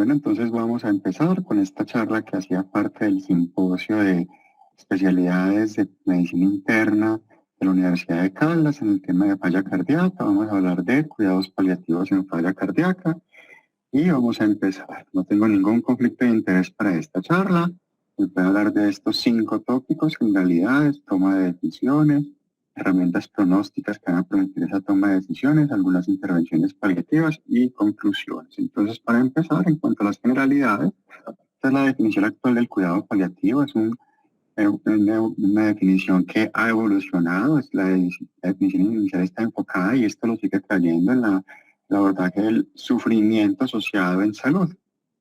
Bueno, entonces vamos a empezar con esta charla que hacía parte del simposio de especialidades de medicina interna de la Universidad de Caldas en el tema de falla cardíaca. Vamos a hablar de cuidados paliativos en falla cardíaca y vamos a empezar. No tengo ningún conflicto de interés para esta charla. Voy a hablar de estos 5 tópicos: generalidades, toma de decisiones, herramientas pronósticas que van a permitir esa toma de decisiones, algunas intervenciones paliativas y conclusiones. Entonces, para empezar, en cuanto a las generalidades, esta es la definición actual del cuidado paliativo. Es una definición que ha evolucionado. La definición inicial está enfocada, y esto lo sigue trayendo en el abordaje del sufrimiento asociado en salud.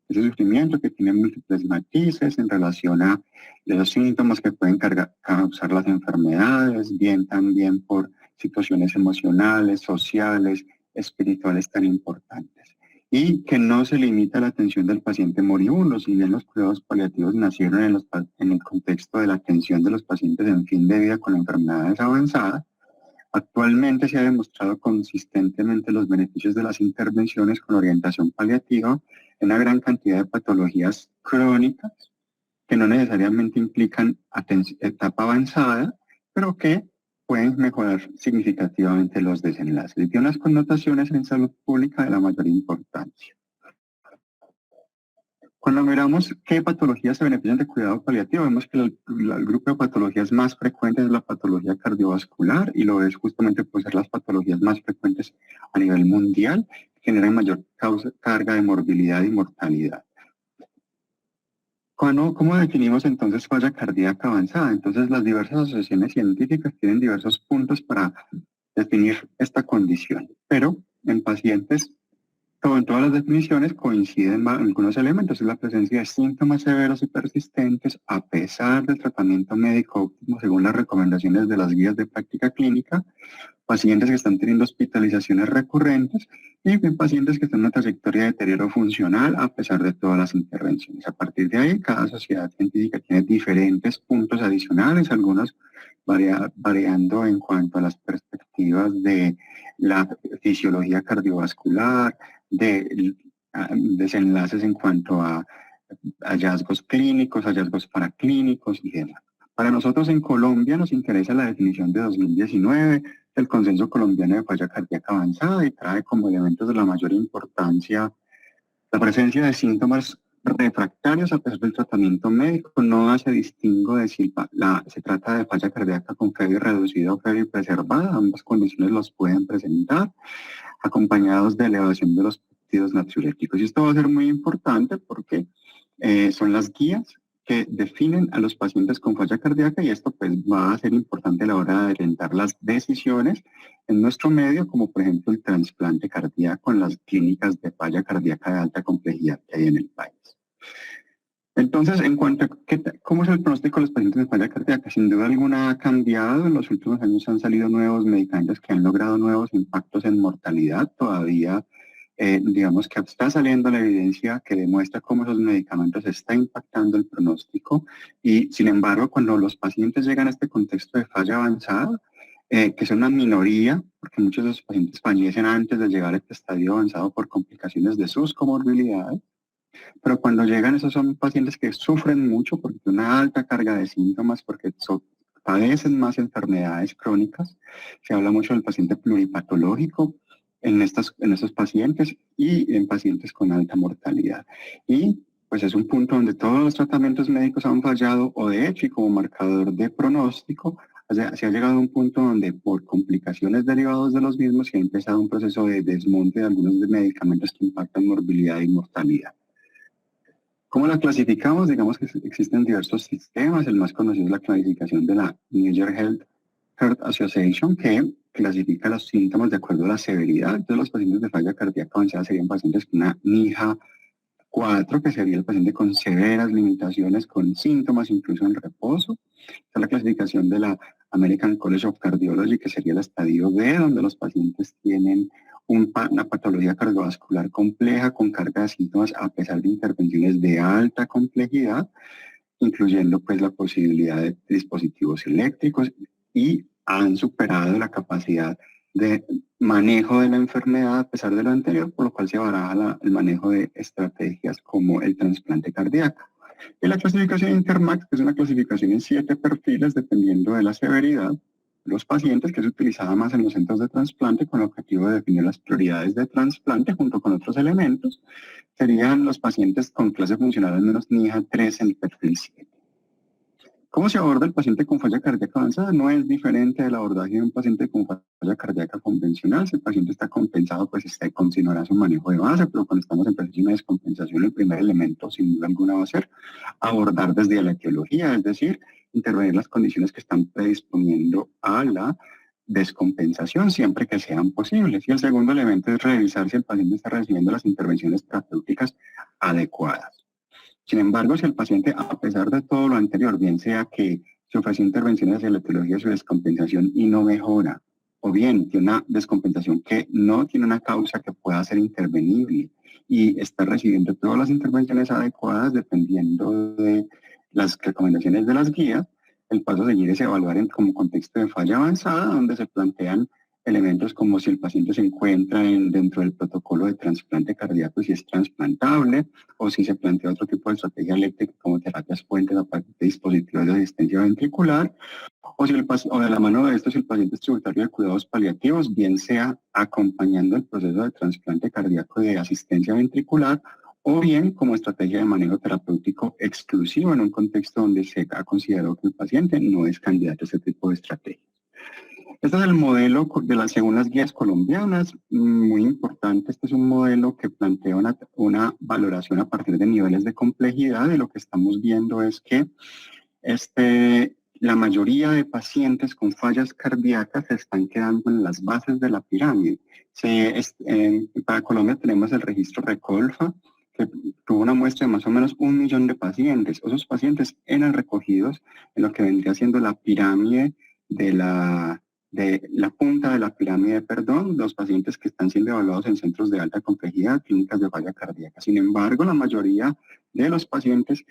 Ese sufrimiento que tiene múltiples matices en relación a los síntomas que pueden causar las enfermedades, bien también por situaciones emocionales, sociales, espirituales tan importantes. Y que no se limita a la atención del paciente moribundo. Si bien los cuidados paliativos nacieron en el contexto de la atención de los pacientes en fin de vida con enfermedades avanzadas, actualmente se ha demostrado consistentemente los beneficios de las intervenciones con orientación paliativa en una gran cantidad de patologías crónicas que no necesariamente implican etapa avanzada, pero que pueden mejorar significativamente los desenlaces. Y tiene unas connotaciones en salud pública de la mayor importancia. Cuando miramos qué patologías se benefician de cuidado paliativo, vemos que el grupo de patologías más frecuentes es la patología cardiovascular, y lo es justamente por ser las patologías más frecuentes a nivel mundial, que generan mayor carga de morbilidad y mortalidad. ¿Cómo definimos entonces falla cardíaca avanzada? Entonces, las diversas asociaciones científicas tienen diversos puntos para definir esta condición, pero en pacientes, en todas las definiciones coinciden algunos elementos: es la presencia de síntomas severos y persistentes a pesar del tratamiento médico óptimo según las recomendaciones de las guías de práctica clínica, pacientes que están teniendo hospitalizaciones recurrentes y pacientes que están en una trayectoria de deterioro funcional a pesar de todas las intervenciones. A partir de ahí, cada sociedad científica tiene diferentes puntos adicionales, algunos variando en cuanto a las perspectivas de la fisiología cardiovascular, de desenlaces en cuanto a hallazgos clínicos, hallazgos paraclínicos y demás. Para nosotros en Colombia nos interesa la definición de 2019 del Consenso Colombiano de Falla Cardíaca Avanzada, y trae como elementos de la mayor importancia la presencia de síntomas refractarios a pesar del tratamiento médico. No hace distingo de si se trata de falla cardíaca con febri reducida o febri preservada. Ambas condiciones los pueden presentar, acompañados de elevación de los péptidos natriuréticos. Y esto va a ser muy importante porque son las guías que definen a los pacientes con falla cardíaca, y esto pues va a ser importante a la hora de orientar las decisiones en nuestro medio, como por ejemplo el trasplante cardíaco en las clínicas de falla cardíaca de alta complejidad que hay en el país. Entonces, en cuanto a cómo es el pronóstico de los pacientes de falla cardíaca, sin duda alguna ha cambiado. En los últimos años han salido nuevos medicamentos que han logrado nuevos impactos en mortalidad. Todavía, digamos que está saliendo la evidencia que demuestra cómo esos medicamentos están impactando el pronóstico, y sin embargo, cuando los pacientes llegan a este contexto de falla avanzada, que son una minoría, porque muchos de esos pacientes fallecen antes de llegar a este estadio avanzado por complicaciones de sus comorbilidades, pero cuando llegan, esos son pacientes que sufren mucho porque tienen una alta carga de síntomas, porque padecen más enfermedades crónicas. Se habla mucho del paciente pluripatológico en estos pacientes y en pacientes con alta mortalidad. Y pues es un punto donde todos los tratamientos médicos han fallado, o de hecho, y como marcador de pronóstico, se ha llegado a un punto donde por complicaciones derivadas de los mismos se ha empezado un proceso de desmonte de algunos medicamentos que impactan morbilidad y mortalidad. ¿Cómo la clasificamos? Digamos que existen diversos sistemas. El más conocido es la clasificación de la New York Heart Association, que clasifica los síntomas de acuerdo a la severidad. Entonces, los pacientes de falla cardíaca avanzada serían pacientes con una NIHA 4, que sería el paciente con severas limitaciones, con síntomas incluso en reposo. Está la clasificación de la American College of Cardiology, que sería el estadio B, donde los pacientes tienen una patología cardiovascular compleja con carga de síntomas a pesar de intervenciones de alta complejidad, incluyendo pues la posibilidad de dispositivos eléctricos, y han superado la capacidad de manejo de la enfermedad a pesar de lo anterior, por lo cual se baraja el manejo de estrategias como el trasplante cardíaco. Y la clasificación Intermax, que es una clasificación en 7 perfiles dependiendo de la severidad de los pacientes, que es utilizada más en los centros de trasplante con el objetivo de definir las prioridades de trasplante junto con otros elementos, serían los pacientes con clase funcional al menos NIHA 3 en el perfil 7. ¿Cómo se aborda el paciente con falla cardíaca avanzada? No es diferente del abordaje de un paciente con falla cardíaca convencional. Si el paciente está compensado, pues continuará su manejo de base, pero cuando estamos en proceso de descompensación, el primer elemento, sin duda alguna, va a ser abordar desde la etiología, es decir, intervenir las condiciones que están predisponiendo a la descompensación siempre que sean posibles. Y el segundo elemento es revisar si el paciente está recibiendo las intervenciones terapéuticas adecuadas. Sin embargo, si el paciente, a pesar de todo lo anterior, bien sea que se ofreció intervenciones hacia la etiología de su descompensación y no mejora, o bien tiene una descompensación que no tiene una causa que pueda ser intervenible y está recibiendo todas las intervenciones adecuadas dependiendo de las recomendaciones de las guías, el paso a seguir es evaluar como contexto de falla avanzada, donde se plantean elementos como si el paciente se encuentra dentro del protocolo de trasplante cardíaco, si es trasplantable, o si se plantea otro tipo de estrategia eléctrica como terapias puentes a partir de dispositivos de asistencia ventricular, o, si o de la mano de esto, si el paciente es tributario de cuidados paliativos, bien sea acompañando el proceso de trasplante cardíaco de asistencia ventricular, o bien como estrategia de manejo terapéutico exclusivo en un contexto donde se ha considerado que el paciente no es candidato a ese tipo de estrategia. Este es el modelo según las guías colombianas, muy importante. Este es un modelo que plantea una valoración a partir de niveles de complejidad, y lo que estamos viendo es que la mayoría de pacientes con fallas cardíacas se están quedando en las bases de la pirámide. Para Colombia tenemos el registro Recolfa, que tuvo una muestra de más o menos 1 millón de pacientes. Esos pacientes eran recogidos en lo que vendría siendo la pirámide de la punta de la pirámide, perdón, los pacientes que están siendo evaluados en centros de alta complejidad, clínicas de falla cardíaca. Sin embargo, la mayoría de los pacientes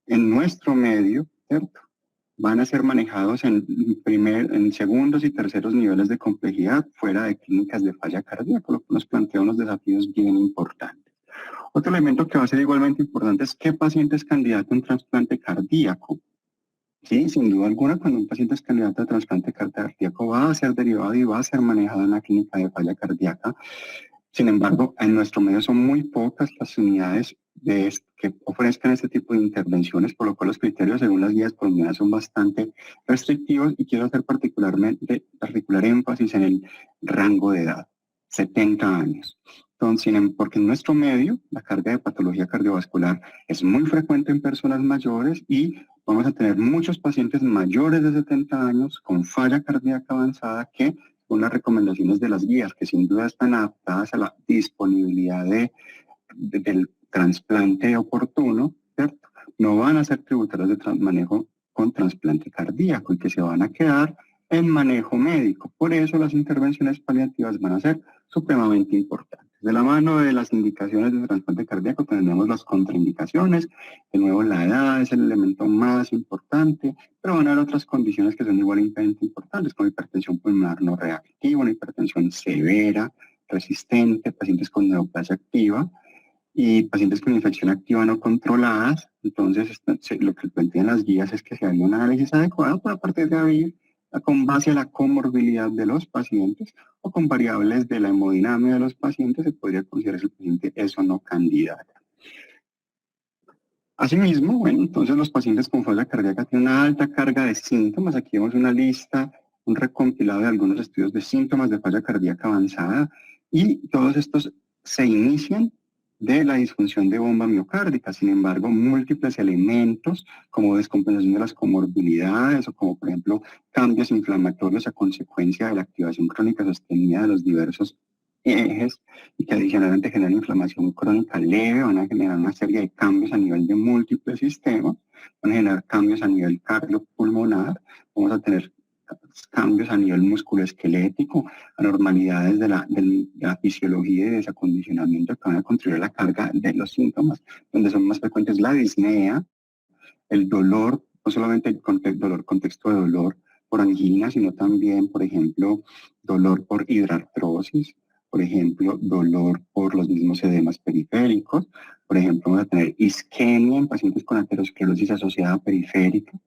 en nuestro medio, ¿cierto?, van a ser manejados en segundos y terceros niveles de complejidad fuera de clínicas de falla cardíaca, lo que nos plantea unos desafíos bien importantes. Otro elemento que va a ser igualmente importante es qué paciente es candidato a un trasplante cardíaco. Sí, sin duda alguna, cuando un paciente es candidato a trasplante cardíaco va a ser derivado y va a ser manejado en la clínica de falla cardíaca. Sin embargo, en nuestro medio son muy pocas las unidades que ofrezcan este tipo de intervenciones, por lo cual los criterios según las guías colombianas son bastante restrictivos, y quiero hacer particular énfasis en el rango de edad, 70 años. Entonces, porque en nuestro medio la carga de patología cardiovascular es muy frecuente en personas mayores, y vamos a tener muchos pacientes mayores de 70 años con falla cardíaca avanzada que, con las recomendaciones de las guías, que sin duda están adaptadas a la disponibilidad del trasplante oportuno, ¿cierto?, no van a ser tributarios de manejo con trasplante cardíaco y que se van a quedar en manejo médico. Por eso las intervenciones paliativas van a ser supremamente importantes. De la mano de las indicaciones de trasplante cardíaco tenemos las contraindicaciones. De nuevo, la edad es el elemento más importante, pero van a haber otras condiciones que son igualmente importantes, como hipertensión pulmonar no reactiva, una hipertensión severa, resistente, pacientes con neoplasia activa y pacientes con infección activa no controladas. Entonces, lo que plantean las guías es que se haga un análisis adecuado para, a partir de ahí, con base a la comorbilidad de los pacientes o con variables de la hemodinamia de los pacientes, se podría considerar si el paciente es o no candidato. Asimismo, bueno, entonces los pacientes con falla cardíaca tienen una alta carga de síntomas. Aquí vemos una lista, un recompilado de algunos estudios de síntomas de falla cardíaca avanzada, y todos estos se inician de la disfunción de bomba miocárdica. Sin embargo, múltiples elementos como descompensación de las comorbilidades, o como por ejemplo cambios inflamatorios a consecuencia de la activación crónica sostenida de los diversos ejes, y que adicionalmente generan inflamación crónica leve, van a generar una serie de cambios a nivel de múltiples sistemas, van a generar cambios a nivel cardiopulmonar, vamos a tener cambios a nivel musculoesquelético, anormalidades de la fisiología y de desacondicionamiento que van a contribuir a la carga de los síntomas, donde son más frecuentes la disnea, el dolor, no solamente el contexto de dolor por angina, sino también, por ejemplo, dolor por hidrartrosis, por ejemplo, dolor por los mismos edemas periféricos, por ejemplo, vamos a tener isquemia en pacientes con aterosclerosis asociada periférica,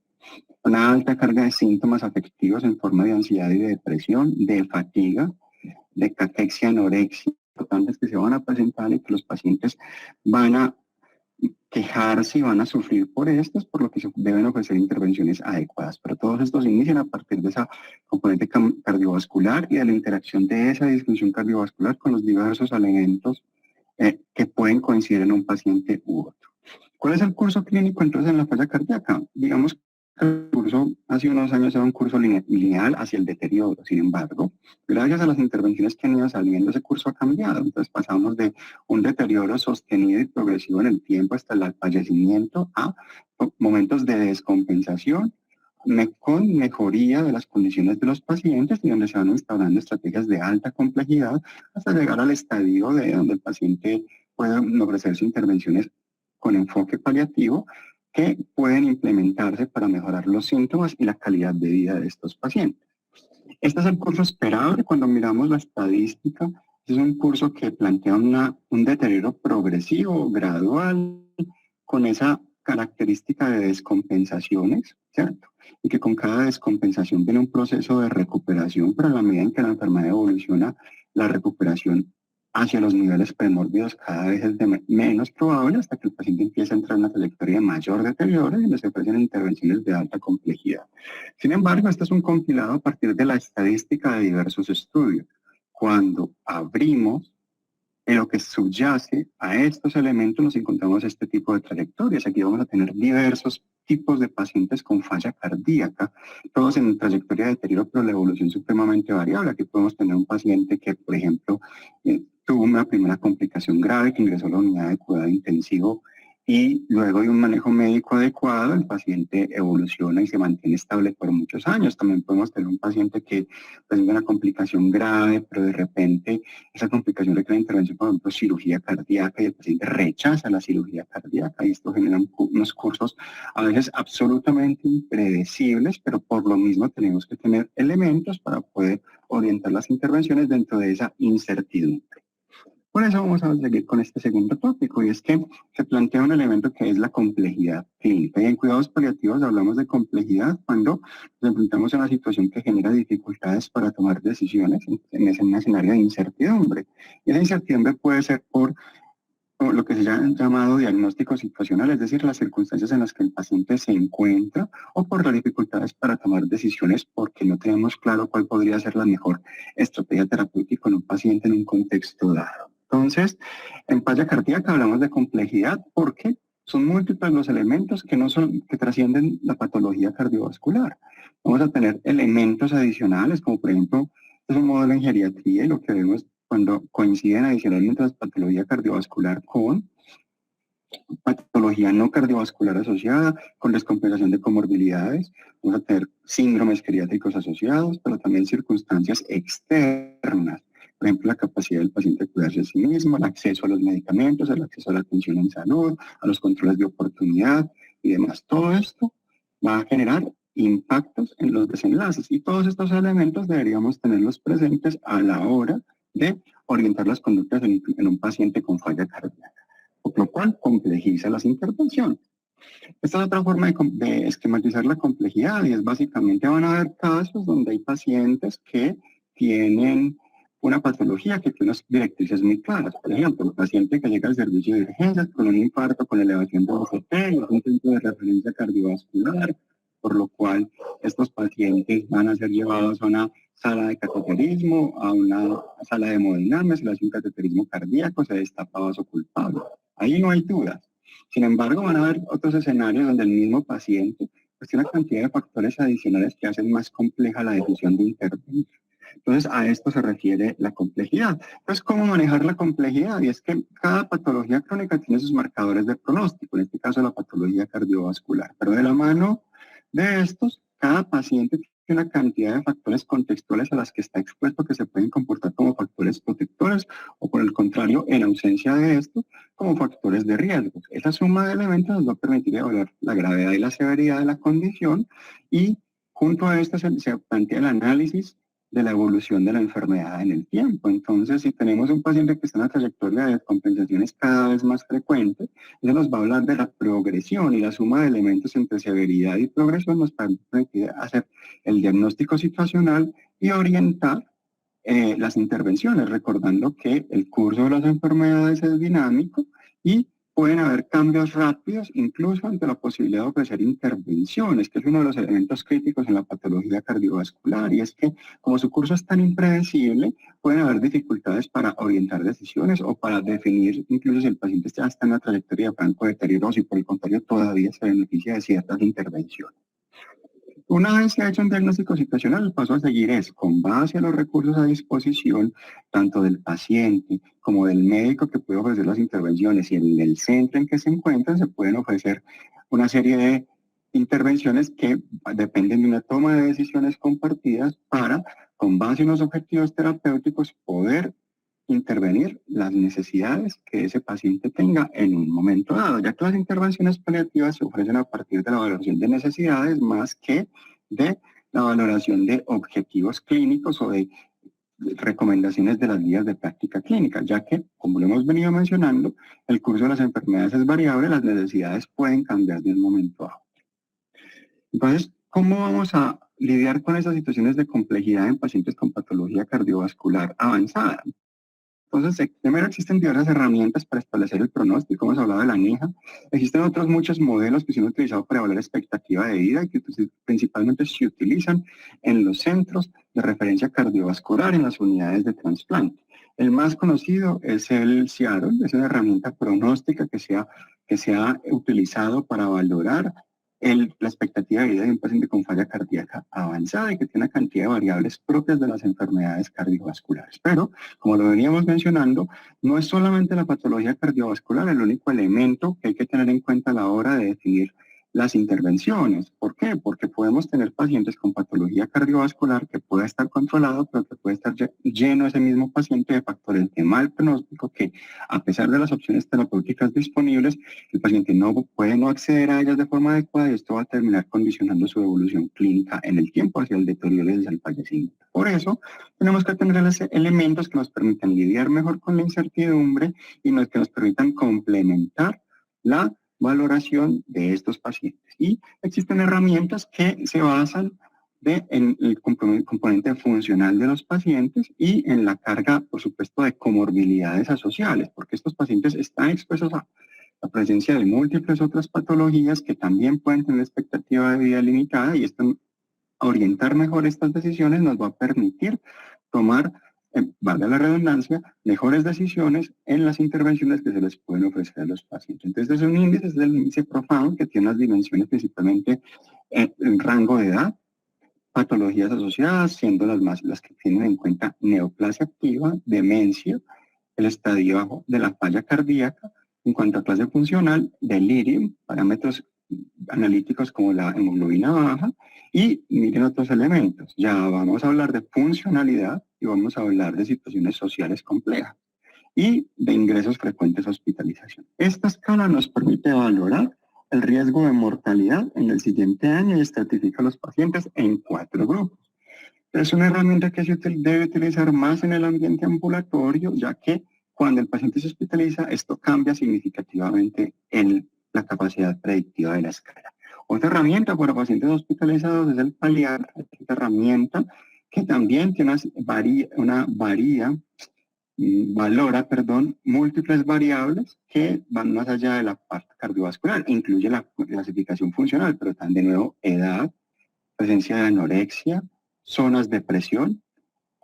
una alta carga de síntomas afectivos en forma de ansiedad y de depresión, de fatiga, de cachexia, anorexia, importantes que se van a presentar y que los pacientes van a quejarse y van a sufrir por estas, por lo que se deben ofrecer intervenciones adecuadas. Pero todos estos inician a partir de esa componente cardiovascular y de la interacción de esa disfunción cardiovascular con los diversos elementos que pueden coincidir en un paciente u otro. ¿Cuál es el curso clínico entonces en la falla cardíaca? Digamos que el curso hace unos años era un curso lineal hacia el deterioro. Sin embargo, gracias a las intervenciones que han ido saliendo, ese curso ha cambiado. Entonces pasamos de un deterioro sostenido y progresivo en el tiempo hasta el fallecimiento a momentos de descompensación con mejoría de las condiciones de los pacientes y donde se van instaurando estrategias de alta complejidad hasta llegar al estadio de donde el paciente puede ofrecerse intervenciones con enfoque paliativo que pueden implementarse para mejorar los síntomas y la calidad de vida de estos pacientes. Este es el curso esperable cuando miramos la estadística. Es un curso que plantea un deterioro progresivo, gradual, con esa característica de descompensaciones, ¿cierto? Y que con cada descompensación viene un proceso de recuperación, pero a la medida en que la enfermedad evoluciona, la recuperación hacia los niveles premórbidos cada vez es menos probable hasta que el paciente empieza a entrar en una trayectoria de mayor deterioro y donde se ofrecen intervenciones de alta complejidad. Sin embargo, este es un compilado a partir de la estadística de diversos estudios. Cuando abrimos en lo que subyace a estos elementos nos encontramos este tipo de trayectorias. Aquí vamos a tener diversos tipos de pacientes con falla cardíaca, todos en trayectoria de deterioro, pero la evolución supremamente variable. Aquí podemos tener un paciente que, por ejemplo, tuvo una primera complicación grave que ingresó a la unidad de cuidado intensivo y luego de un manejo médico adecuado, el paciente evoluciona y se mantiene estable por muchos años. También podemos tener un paciente que presenta una complicación grave, pero de repente esa complicación requiere intervención, por ejemplo, cirugía cardíaca, y el paciente rechaza la cirugía cardíaca, y esto genera unos cursos a veces absolutamente impredecibles, pero por lo mismo tenemos que tener elementos para poder orientar las intervenciones dentro de esa incertidumbre. Por eso vamos a seguir con este segundo tópico, y es que se plantea un elemento que es la complejidad clínica. Y en cuidados paliativos hablamos de complejidad cuando nos enfrentamos a una situación que genera dificultades para tomar decisiones en un escenario de incertidumbre. Y esa incertidumbre puede ser por lo que se ha llamado diagnóstico situacional, es decir, las circunstancias en las que el paciente se encuentra, o por las dificultades para tomar decisiones porque no tenemos claro cuál podría ser la mejor estrategia terapéutica en un paciente en un contexto dado. Entonces, en falla cardíaca hablamos de complejidad porque son múltiples los elementos que trascienden la patología cardiovascular. Vamos a tener elementos adicionales, como por ejemplo, es un modelo en geriatría y lo que vemos cuando coinciden adicionalmente la patología cardiovascular con patología no cardiovascular asociada, con descompensación de comorbilidades, vamos a tener síndromes geriátricos asociados, pero también circunstancias externas. Por ejemplo, la capacidad del paciente de cuidarse a sí mismo, el acceso a los medicamentos, el acceso a la atención en salud, a los controles de oportunidad y demás. Todo esto va a generar impactos en los desenlaces y todos estos elementos deberíamos tenerlos presentes a la hora de orientar las conductas en un paciente con falla cardíaca, por lo cual complejiza las intervenciones. Esta es otra forma de esquematizar la complejidad y es básicamente van a haber casos donde hay pacientes que tienen una patología que tiene unas directrices muy claras. Por ejemplo, el paciente que llega al servicio de urgencias con un infarto, con elevación de OCT, un punto de referencia cardiovascular, por lo cual estos pacientes van a ser llevados a una sala de cateterismo, a una sala de hemodinamia, se le hace un cateterismo cardíaco, se destapa vaso culpable. Ahí no hay dudas. Sin embargo, van a haber otros escenarios donde el mismo paciente pues, tiene una cantidad de factores adicionales que hacen más compleja la decisión de intervenir. Entonces, a esto se refiere la complejidad. Entonces, ¿cómo manejar la complejidad? Y es que cada patología crónica tiene sus marcadores de pronóstico, en este caso la patología cardiovascular. Pero de la mano de estos, cada paciente tiene una cantidad de factores contextuales a las que está expuesto que se pueden comportar como factores protectores o, por el contrario, en ausencia de esto, como factores de riesgo. Esa suma de elementos nos va a permitir evaluar la gravedad y la severidad de la condición y junto a esto se plantea el análisis de la evolución de la enfermedad en el tiempo. Entonces, si tenemos un paciente que está en una trayectoria de descompensaciones cada vez más frecuente, eso nos va a hablar de la progresión, y la suma de elementos entre severidad y progresión nos permite hacer el diagnóstico situacional y orientar las intervenciones, recordando que el curso de las enfermedades es dinámico y pueden haber cambios rápidos, incluso ante la posibilidad de ofrecer intervenciones, que es uno de los elementos críticos en la patología cardiovascular, y es que como su curso es tan impredecible, pueden haber dificultades para orientar decisiones o para definir incluso si el paciente ya está en una trayectoria de franco deterioro, si por el contrario todavía se beneficia de ciertas intervenciones. Una vez se ha hecho un diagnóstico situacional, el paso a seguir es, con base a los recursos a disposición, tanto del paciente como del médico que puede ofrecer las intervenciones y en el centro en que se encuentran, se pueden ofrecer una serie de intervenciones que dependen de una toma de decisiones compartidas para, con base en los objetivos terapéuticos, poder intervenir las necesidades que ese paciente tenga en un momento dado, ya que las intervenciones paliativas se ofrecen a partir de la valoración de necesidades más que de la valoración de objetivos clínicos o de recomendaciones de las guías de práctica clínica, ya que, como lo hemos venido mencionando, el curso de las enfermedades es variable, las necesidades pueden cambiar de un momento a otro. Entonces, ¿cómo vamos a lidiar con esas situaciones de complejidad en pacientes con patología cardiovascular avanzada? Entonces, primero existen diversas herramientas para establecer el pronóstico, hemos hablado de la NIJA. Existen otros muchos modelos que se han utilizado para evaluar expectativa de vida y que principalmente se utilizan en los centros de referencia cardiovascular en las unidades de trasplante. El más conocido es el Seattle, es una herramienta pronóstica que se ha utilizado para valorar la expectativa de vida de un paciente con falla cardíaca avanzada y que tiene una cantidad de variables propias de las enfermedades cardiovasculares. Pero, como lo veníamos mencionando, no es solamente la patología cardiovascular el único elemento que hay que tener en cuenta a la hora de definir las intervenciones. ¿Por qué? Porque podemos tener pacientes con patología cardiovascular que pueda estar controlado, pero que puede estar lleno ese mismo paciente de factores de mal pronóstico que, a pesar de las opciones terapéuticas disponibles, el paciente puede no acceder a ellas de forma adecuada y esto va a terminar condicionando su evolución clínica en el tiempo hacia el deterioro y hacia el fallecimiento. Por eso, tenemos que tener elementos que nos permitan lidiar mejor con la incertidumbre y que nos permitan complementar la valoración de estos pacientes. Y existen herramientas que se basan en el componente funcional de los pacientes y en la carga, por supuesto, de comorbilidades asociadas, porque estos pacientes están expuestos a la presencia de múltiples otras patologías que también pueden tener expectativa de vida limitada, y esto, orientar mejor estas decisiones nos va a permitir tomar, valga la redundancia, mejores decisiones en las intervenciones que se les pueden ofrecer a los pacientes. Entonces, es un índice, es el índice Profound, que tiene unas dimensiones principalmente en rango de edad, patologías asociadas, siendo las que tienen en cuenta neoplasia activa, demencia, el estadio bajo de la falla cardíaca, en cuanto a clase funcional, delirium, parámetros analíticos como la hemoglobina baja, y miren otros elementos. Ya vamos a hablar de funcionalidad y vamos a hablar de situaciones sociales complejas y de ingresos frecuentes a hospitalización. Esta escala nos permite valorar el riesgo de mortalidad en el siguiente año y estratifica a los pacientes en 4 grupos. Es una herramienta que se debe utilizar más en el ambiente ambulatorio, ya que cuando el paciente se hospitaliza, esto cambia significativamente en la capacidad predictiva de la escala. Otra herramienta para pacientes hospitalizados es el PALIAR, esta herramienta que también tiene valora múltiples variables que van más allá de la parte cardiovascular. Incluye la clasificación funcional, pero también de nuevo edad, presencia de anorexia, zonas de presión,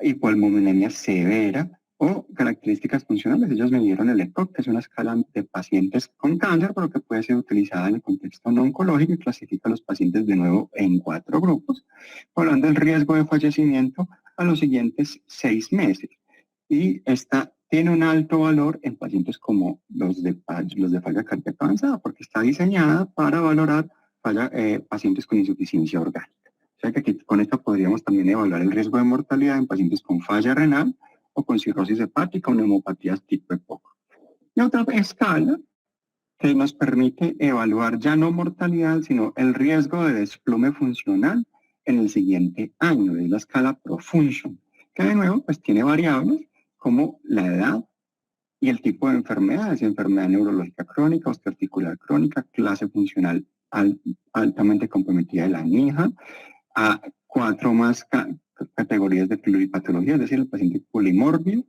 hipolmonemia severa o características funcionales. Ellos midieron el ECOG, que es una escala de pacientes con cáncer, pero que puede ser utilizada en el contexto no oncológico, y clasifica a los pacientes de nuevo en 4 grupos, hablando del riesgo de fallecimiento a los siguientes 6 meses. Y esta tiene un alto valor en pacientes como los de falla cardíaca avanzada, porque está diseñada para valorar pacientes con insuficiencia orgánica. O sea que aquí con esta podríamos también evaluar el riesgo de mortalidad en pacientes con falla renal o con cirrosis hepática o neumopatías tipo EPOC. Y otra escala que nos permite evaluar ya no mortalidad, sino el riesgo de desplome funcional en el siguiente año, es la escala Profunction, que de nuevo pues tiene variables como la edad y el tipo de enfermedades, enfermedad neurológica crónica, osteoarticular crónica, clase funcional altamente comprometida de la NIHA, a 4 más categorías de pluripatología, es decir, el paciente polimórbido,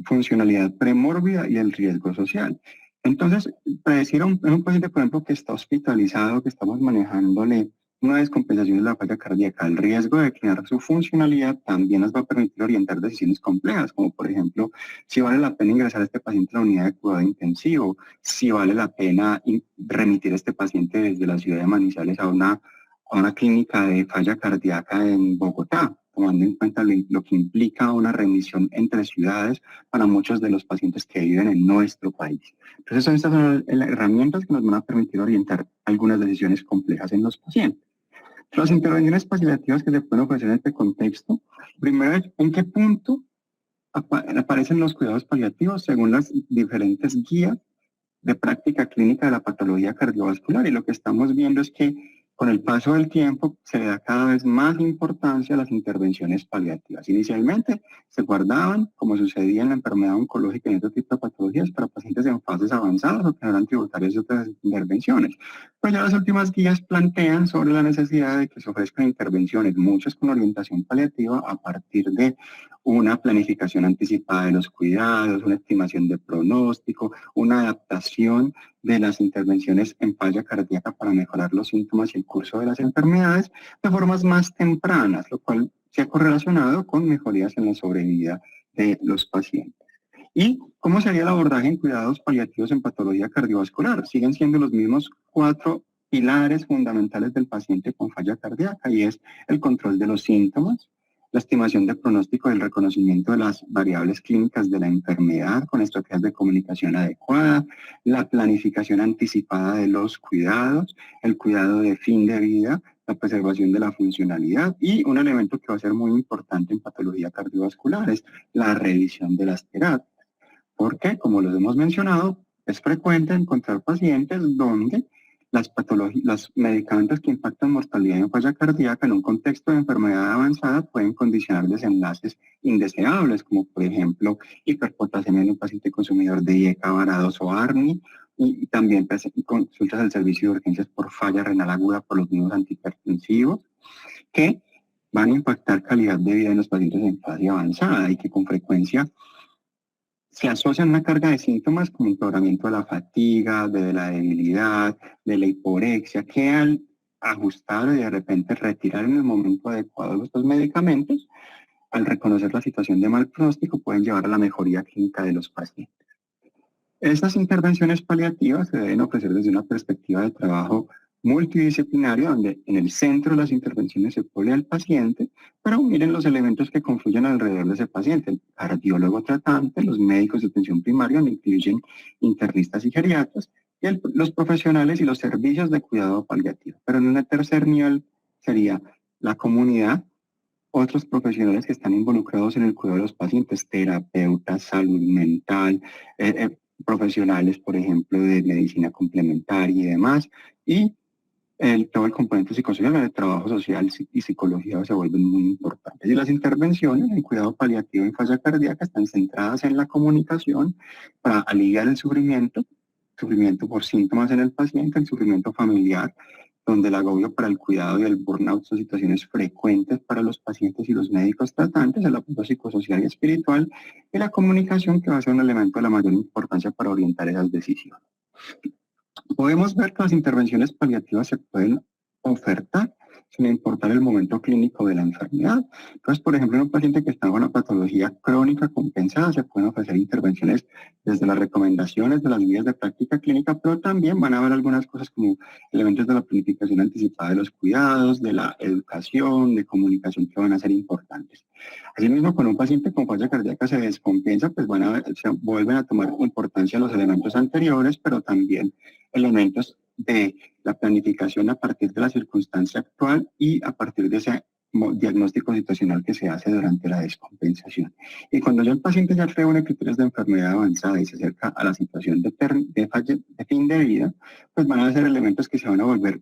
funcionalidad premórbida y el riesgo social. Entonces, predecir a un paciente, por ejemplo, que está hospitalizado, que estamos manejándole una descompensación de la falla cardíaca, el riesgo de declinar su funcionalidad también nos va a permitir orientar decisiones complejas, como por ejemplo, si vale la pena ingresar a este paciente a la unidad de cuidado intensivo, si vale la pena remitir a este paciente desde la ciudad de Manizales a una clínica de falla cardíaca en Bogotá, tomando en cuenta lo que implica una remisión entre ciudades para muchos de los pacientes que viven en nuestro país. Entonces, estas son las herramientas que nos van a permitir orientar algunas decisiones complejas en los pacientes. Las intervenciones paliativas que se pueden ofrecer en este contexto, primero es en qué punto aparecen los cuidados paliativos según las diferentes guías de práctica clínica de la patología cardiovascular, y lo que estamos viendo es que con el paso del tiempo se le da cada vez más importancia a las intervenciones paliativas. Inicialmente se guardaban, como sucedía en la enfermedad oncológica y en otro tipo de patologías, para pacientes en fases avanzadas o que no eran tributarios de otras intervenciones. Pues ya las últimas guías plantean sobre la necesidad de que se ofrezcan intervenciones, muchas con orientación paliativa, a partir de una planificación anticipada de los cuidados, una estimación de pronóstico, una adaptación de las intervenciones en falla cardíaca para mejorar los síntomas y el curso de las enfermedades de formas más tempranas, lo cual se ha correlacionado con mejorías en la sobrevida de los pacientes. ¿Y cómo sería el abordaje en cuidados paliativos en patología cardiovascular? Siguen siendo los mismos 4 pilares fundamentales del paciente con falla cardíaca, y es el control de los síntomas, la estimación de pronóstico y el reconocimiento de las variables clínicas de la enfermedad con estrategias de comunicación adecuada, la planificación anticipada de los cuidados, el cuidado de fin de vida, la preservación de la funcionalidad, y un elemento que va a ser muy importante en patología cardiovascular es la revisión de las terapias. Porque, como los hemos mencionado, es frecuente encontrar pacientes donde los medicamentos que impactan mortalidad en falla cardíaca en un contexto de enfermedad avanzada pueden condicionar desenlaces indeseables, como por ejemplo hiperpotasemia en un paciente consumidor de IECA, varados o ARNI, y también consultas al servicio de urgencias por falla renal aguda por los mismos antihipertensivos, que van a impactar calidad de vida en los pacientes en fase avanzada y que con frecuencia se asocian una carga de síntomas como empeoramiento de la fatiga, de la debilidad, de la hiporexia, que al ajustar y de repente retirar en el momento adecuado estos medicamentos, al reconocer la situación de mal pronóstico, pueden llevar a la mejoría clínica de los pacientes. Estas intervenciones paliativas se deben ofrecer desde una perspectiva de trabajo multidisciplinario, donde en el centro de las intervenciones se pone al paciente, pero miren los elementos que confluyen alrededor de ese paciente: el cardiólogo tratante, los médicos de atención primaria, donde incluyen internistas y geriatras, y los profesionales y los servicios de cuidado paliativo. Pero en un tercer nivel sería la comunidad, otros profesionales que están involucrados en el cuidado de los pacientes, terapeutas, salud mental, profesionales, por ejemplo, de medicina complementaria y demás, y todo el componente psicosocial, el trabajo social y psicología se vuelven muy importantes. Y las intervenciones en cuidado paliativo en falla cardíaca están centradas en la comunicación para aliviar el sufrimiento por síntomas en el paciente, el sufrimiento familiar, donde el agobio para el cuidado y el burnout son situaciones frecuentes para los pacientes y los médicos tratantes, el apoyo psicosocial y espiritual, y la comunicación, que va a ser un elemento de la mayor importancia para orientar esas decisiones. Podemos ver que las intervenciones paliativas se pueden ofertar sin importar el momento clínico de la enfermedad. Entonces, por ejemplo, en un paciente que está con una patología crónica compensada, se pueden ofrecer intervenciones desde las recomendaciones de las guías de práctica clínica, pero también van a haber algunas cosas como elementos de la planificación anticipada de los cuidados, de la educación, de comunicación, que van a ser importantes. Asimismo, con un paciente con falla cardíaca se descompensa, pues se vuelven a tomar importancia los elementos anteriores, pero también elementos de la planificación a partir de la circunstancia actual y a partir de ese diagnóstico situacional que se hace durante la descompensación. Y cuando ya el paciente ya reúne criterios de enfermedad avanzada y se acerca a la situación de fin de vida, pues van a ser elementos que se van a volver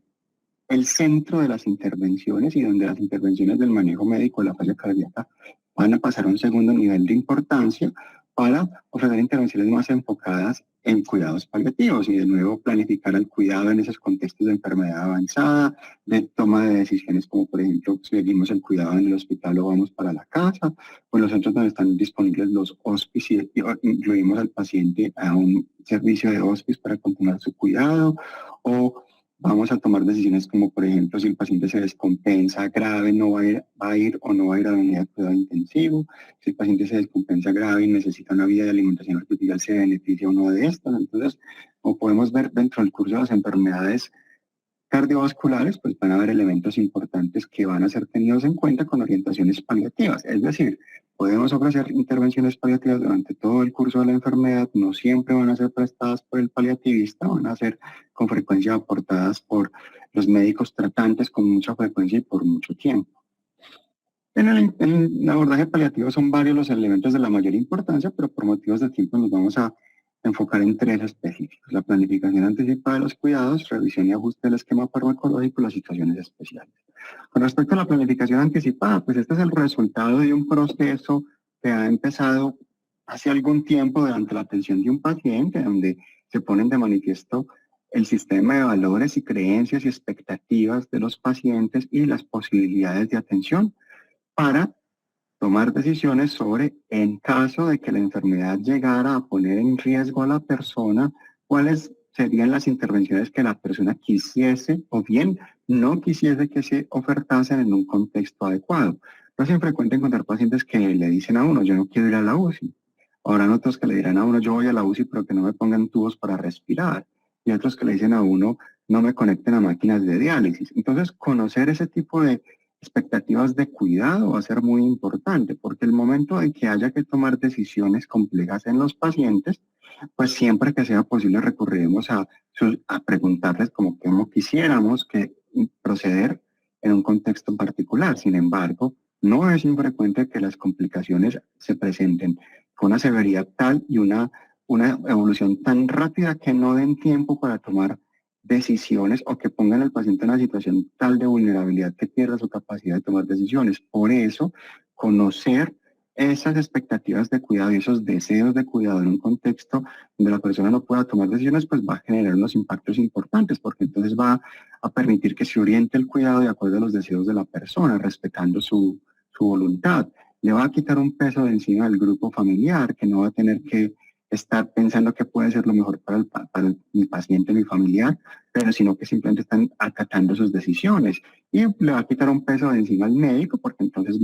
el centro de las intervenciones y donde las intervenciones del manejo médico de la falla cardíaca van a pasar a un segundo nivel de importancia para ofrecer intervenciones más enfocadas en cuidados paliativos y de nuevo planificar el cuidado en esos contextos de enfermedad avanzada, de toma de decisiones como por ejemplo seguimos el cuidado en el hospital o vamos para la casa, o en los centros donde están disponibles los hospices y incluimos al paciente a un servicio de hospice para continuar su cuidado, o vamos a tomar decisiones como, por ejemplo, si el paciente se descompensa grave, no va a ir o no va a ir a la unidad de cuidado intensivo. Si el paciente se descompensa grave y necesita una vía de alimentación artificial, se beneficia o no de esto. Entonces, como podemos ver dentro del curso de las enfermedades cardiovasculares, pues van a haber elementos importantes que van a ser tenidos en cuenta con orientaciones paliativas. Es decir, podemos ofrecer intervenciones paliativas durante todo el curso de la enfermedad, no siempre van a ser prestadas por el paliativista, van a ser con frecuencia aportadas por los médicos tratantes con mucha frecuencia y por mucho tiempo. En el abordaje paliativo son varios los elementos de la mayor importancia, pero por motivos de tiempo nos vamos a enfocar en tres específicos: la planificación anticipada de los cuidados, revisión y ajuste del esquema farmacológico y las situaciones especiales. Con respecto a la planificación anticipada, pues este es el resultado de un proceso que ha empezado hace algún tiempo durante la atención de un paciente, donde se ponen de manifiesto el sistema de valores y creencias y expectativas de los pacientes y las posibilidades de atención para tomar decisiones sobre, en caso de que la enfermedad llegara a poner en riesgo a la persona, cuáles serían las intervenciones que la persona quisiese o bien no quisiese que se ofertasen en un contexto adecuado. No es infrecuente encontrar pacientes que le dicen a uno, yo no quiero ir a la UCI. Habrán otros que le dirán a uno, yo voy a la UCI, pero que no me pongan tubos para respirar. Y otros que le dicen a uno, no me conecten a máquinas de diálisis. Entonces, conocer ese tipo de expectativas de cuidado va a ser muy importante, porque el momento en que haya que tomar decisiones complejas en los pacientes, pues siempre que sea posible recurriremos a preguntarles cómo quisiéramos que proceder en un contexto particular. Sin embargo, no es infrecuente que las complicaciones se presenten con una severidad tal y una evolución tan rápida que no den tiempo para tomar decisiones o que pongan al paciente en una situación tal de vulnerabilidad que pierda su capacidad de tomar decisiones. Por eso, conocer esas expectativas de cuidado y esos deseos de cuidado en un contexto donde la persona no pueda tomar decisiones, pues va a generar unos impactos importantes, porque entonces va a permitir que se oriente el cuidado de acuerdo a los deseos de la persona, respetando su voluntad. Le va a quitar un peso de encima del grupo familiar, que no va a tener que estar pensando que puede ser lo mejor para mi paciente, mi familiar, pero sino que simplemente están acatando sus decisiones. Y le va a quitar un peso de encima al médico, porque entonces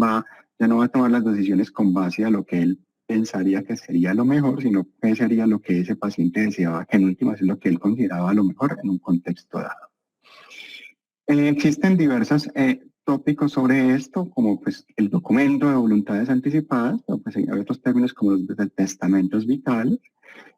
ya no va a tomar las decisiones con base a lo que él pensaría que sería lo mejor, sino que sería lo que ese paciente deseaba, que en última es lo que él consideraba lo mejor en un contexto dado. Existen diversos tópicos sobre esto, como pues el documento de voluntades anticipadas, pero pues hay otros términos como los de testamentos vitales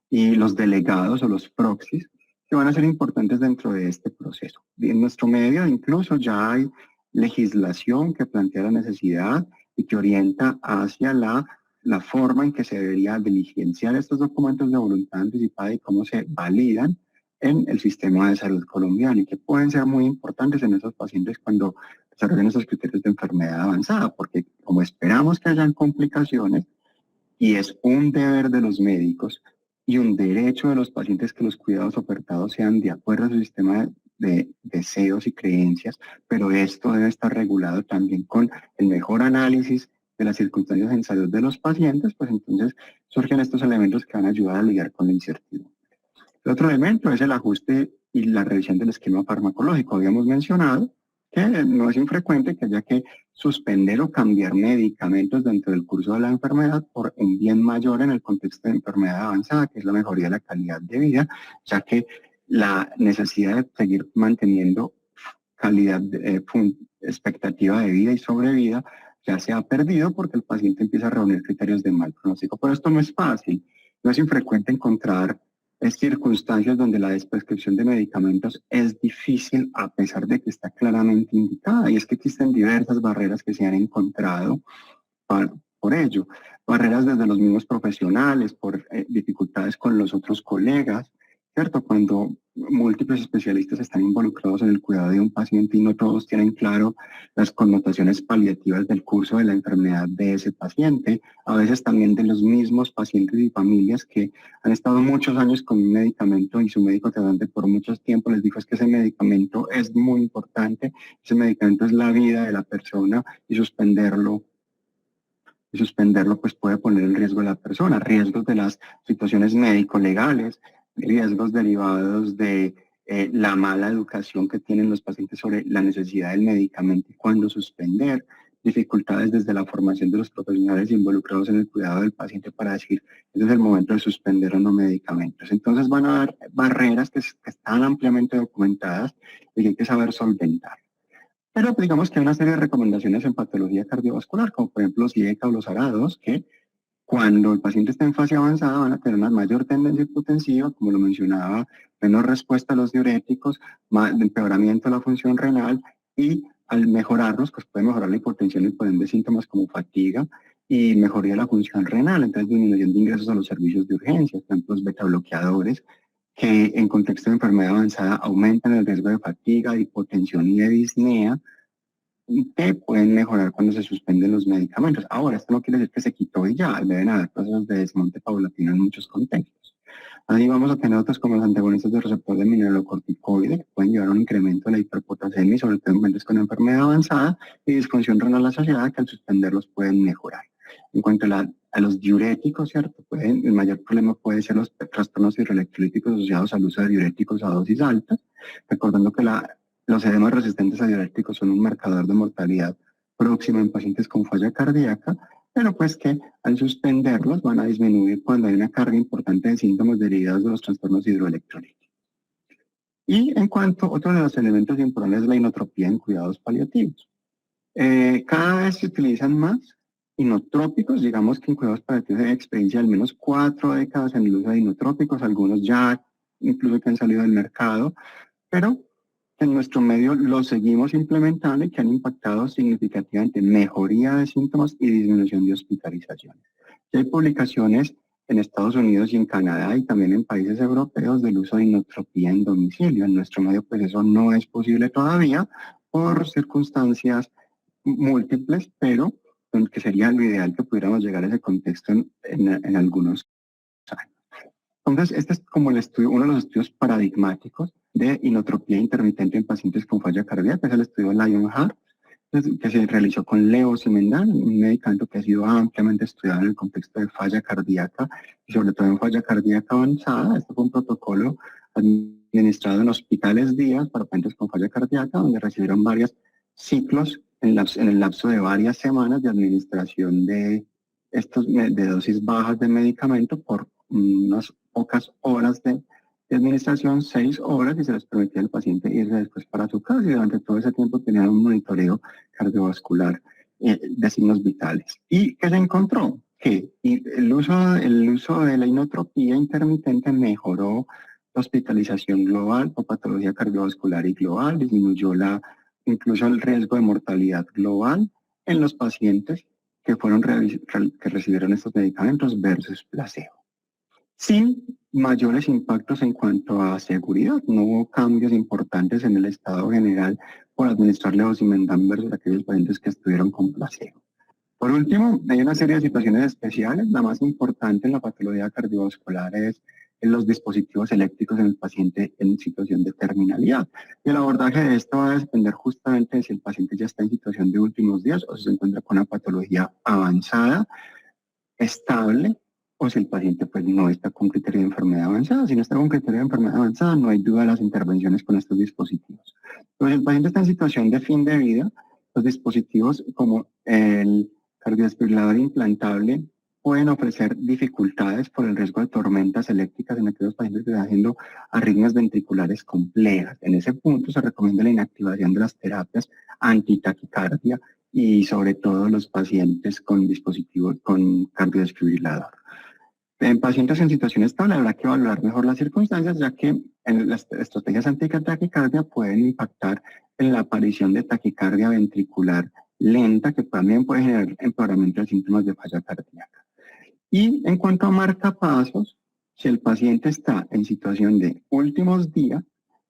y los delegados o los proxies, que van a ser importantes dentro de este proceso. En nuestro medio incluso ya hay legislación que plantea la necesidad y que orienta hacia la forma en que se debería diligenciar estos documentos de voluntad anticipada y cómo se validan en el sistema de salud colombiano y que pueden ser muy importantes en esos pacientes cuando desarrollan esos criterios de enfermedad avanzada, porque como esperamos que hayan complicaciones y es un deber de los médicos y un derecho de los pacientes que los cuidados ofertados sean de acuerdo a su sistema de deseos y creencias, pero esto debe estar regulado también con el mejor análisis de las circunstancias en salud de los pacientes, pues entonces surgen estos elementos que van a ayudar a lidiar con la incertidumbre. El otro elemento es el ajuste y la revisión del esquema farmacológico. Habíamos mencionado que no es infrecuente que haya que suspender o cambiar medicamentos dentro del curso de la enfermedad por un bien mayor en el contexto de enfermedad avanzada, que es la mejoría de la calidad de vida, ya que la necesidad de seguir manteniendo calidad, expectativa de vida y sobrevida ya se ha perdido porque el paciente empieza a reunir criterios de mal pronóstico. Pero esto no es fácil. No es infrecuente encontrar circunstancias donde la desprescripción de medicamentos es difícil a pesar de que está claramente indicada, y es que existen diversas barreras que se han encontrado por ello. Barreras desde los mismos profesionales, por dificultades con los otros colegas, ¿cierto? Cuando múltiples especialistas están involucrados en el cuidado de un paciente y no todos tienen claro las connotaciones paliativas del curso de la enfermedad de ese paciente, a veces también de los mismos pacientes y familias que han estado muchos años con un medicamento y su médico tratante por muchos tiempos les dijo es que ese medicamento es muy importante, ese medicamento es la vida de la persona y suspenderlo pues puede poner en riesgo a la persona, riesgos de las situaciones médico-legales, riesgos derivados de la mala educación que tienen los pacientes sobre la necesidad del medicamento y cuándo suspender, dificultades desde la formación de los profesionales involucrados en el cuidado del paciente para decir, este es el momento de suspender o no medicamentos. Entonces van a haber barreras que están ampliamente documentadas y que hay que saber solventar. Pero digamos que hay una serie de recomendaciones en patología cardiovascular, como por ejemplo los IECA o los ARA2, que cuando el paciente está en fase avanzada van a tener una mayor tendencia hipotensiva, como lo mencionaba, menor respuesta a los diuréticos, más empeoramiento de la función renal y al mejorarlos, pues puede mejorar la hipotensión y por ende síntomas como fatiga y mejoría de la función renal, entonces disminución de ingresos a los servicios de urgencia, por ejemplo los beta bloqueadores, que en contexto de enfermedad avanzada aumentan el riesgo de fatiga, de hipotensión y de disnea, que pueden mejorar cuando se suspenden los medicamentos. Ahora, esto no quiere decir que se quitó y ya, deben haber procesos de desmonte paulatino en muchos contextos. Ahí vamos a tener otros como los antagonistas del receptor de mineralocorticoide, que pueden llevar a un incremento de la hiperpotasemia, sobre todo en pacientes con enfermedad avanzada y disfunción renal asociada, que al suspenderlos pueden mejorar. En cuanto a los diuréticos, ¿cierto? El mayor problema puede ser los trastornos hidroelectrolíticos asociados al uso de diuréticos a dosis altas, recordando que los edemas resistentes a diuréticos son un marcador de mortalidad próximo en pacientes con falla cardíaca, pero pues que al suspenderlos van a disminuir cuando hay una carga importante de síntomas derivados de los trastornos hidroelectrolíticos. Y en cuanto a otro de los elementos importantes es la inotropía en cuidados paliativos. Cada vez se utilizan más inotrópicos, digamos que en cuidados paliativos hay experiencia de al menos 4 décadas en el uso de inotrópicos, algunos ya incluso que han salido del mercado, pero en nuestro medio los seguimos implementando y que han impactado significativamente mejoría de síntomas y disminución de hospitalizaciones. Y hay publicaciones en Estados Unidos y en Canadá y también en países europeos del uso de inotropía en domicilio. En nuestro medio pues eso no es posible todavía por circunstancias múltiples, pero que sería lo ideal que pudiéramos llegar a ese contexto en algunos años. Entonces, este es como el estudio, uno de los estudios paradigmáticos de inotropía intermitente en pacientes con falla cardíaca, es el estudio Lionheart, que se realizó con levosimendan, un medicamento que ha sido ampliamente estudiado en el contexto de falla cardíaca y sobre todo en falla cardíaca avanzada. Este fue un protocolo administrado en hospitales días para pacientes con falla cardíaca, donde recibieron varios ciclos en el lapso de varias semanas de administración de dosis bajas de medicamento por unas pocas horas de administración, 6 horas, y se les permitía al paciente irse después para su casa y durante todo ese tiempo tenían un monitoreo cardiovascular de signos vitales. ¿Y qué se encontró? Que el uso de la inotropía intermitente mejoró la hospitalización global por patología cardiovascular y global, disminuyó incluso el riesgo de mortalidad global en los pacientes que recibieron estos medicamentos versus placebo, sin mayores impactos en cuanto a seguridad. No hubo cambios importantes en el estado general por administrar levosimendan versus aquellos pacientes que estuvieron con placebo. Por último, hay una serie de situaciones especiales. La más importante en la patología cardiovascular es en los dispositivos eléctricos en el paciente en situación de terminalidad. Y el abordaje de esto va a depender justamente de si el paciente ya está en situación de últimos días o si se encuentra con una patología avanzada, estable, o si el paciente pues no está con criterio de enfermedad avanzada. Si no está con criterio de enfermedad avanzada, no hay duda de las intervenciones con estos dispositivos. Pero si el paciente está en situación de fin de vida, los dispositivos como el cardiodesfibrilador implantable pueden ofrecer dificultades por el riesgo de tormentas eléctricas en aquellos pacientes que están haciendo arritmias ventriculares complejas. En ese punto se recomienda la inactivación de las terapias antitaquicardia y sobre todo los pacientes con dispositivos con cardiodesfibrilador. En pacientes en situación estable habrá que valorar mejor las circunstancias, ya que las estrategias antitaquicardia pueden impactar en la aparición de taquicardia ventricular lenta, que también puede generar empeoramiento de síntomas de falla cardíaca. Y en cuanto a marcapasos, Si el paciente está en situación de últimos días,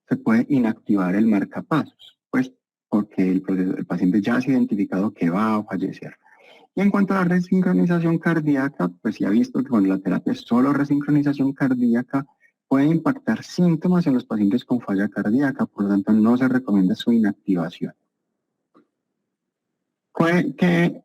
se puede inactivar el marcapasos, pues porque el paciente ya ha identificado que va a fallecer. Y en cuanto a la resincronización cardíaca, pues se ha visto que cuando la terapia es solo resincronización cardíaca, puede impactar síntomas en los pacientes con falla cardíaca, por lo tanto no se recomienda su inactivación. ¿Qué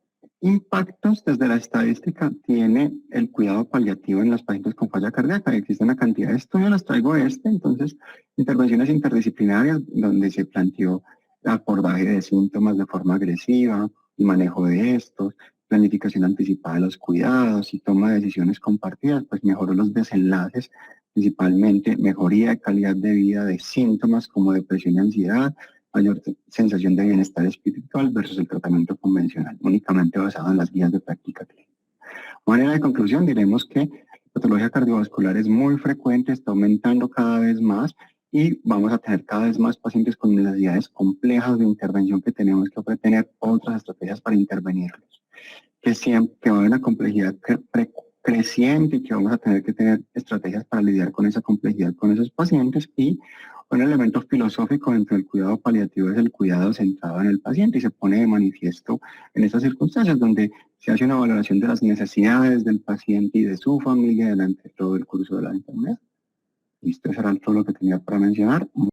impactos desde la estadística tiene el cuidado paliativo en los pacientes con falla cardíaca? Existe una cantidad de estudios, los traigo entonces intervenciones interdisciplinarias donde se planteó el abordaje de síntomas de forma agresiva y manejo de estos, planificación anticipada de los cuidados y toma de decisiones compartidas, pues mejoró los desenlaces, principalmente mejoría de calidad de vida de síntomas como depresión y ansiedad, mayor sensación de bienestar espiritual versus el tratamiento convencional, únicamente basado en las guías de práctica clínica. De manera de conclusión, diremos que la patología cardiovascular es muy frecuente, está aumentando cada vez más y vamos a tener cada vez más pacientes con necesidades complejas de intervención que tenemos que tener otras estrategias para intervenirlos. Que va a haber una complejidad creciente y que vamos a tener que tener estrategias para lidiar con esa complejidad con esos pacientes y un elemento filosófico dentro del cuidado paliativo es el cuidado centrado en el paciente y se pone de manifiesto en estas circunstancias donde se hace una valoración de las necesidades del paciente y de su familia durante todo el curso de la enfermedad. Listo, eso era todo lo que tenía para mencionar.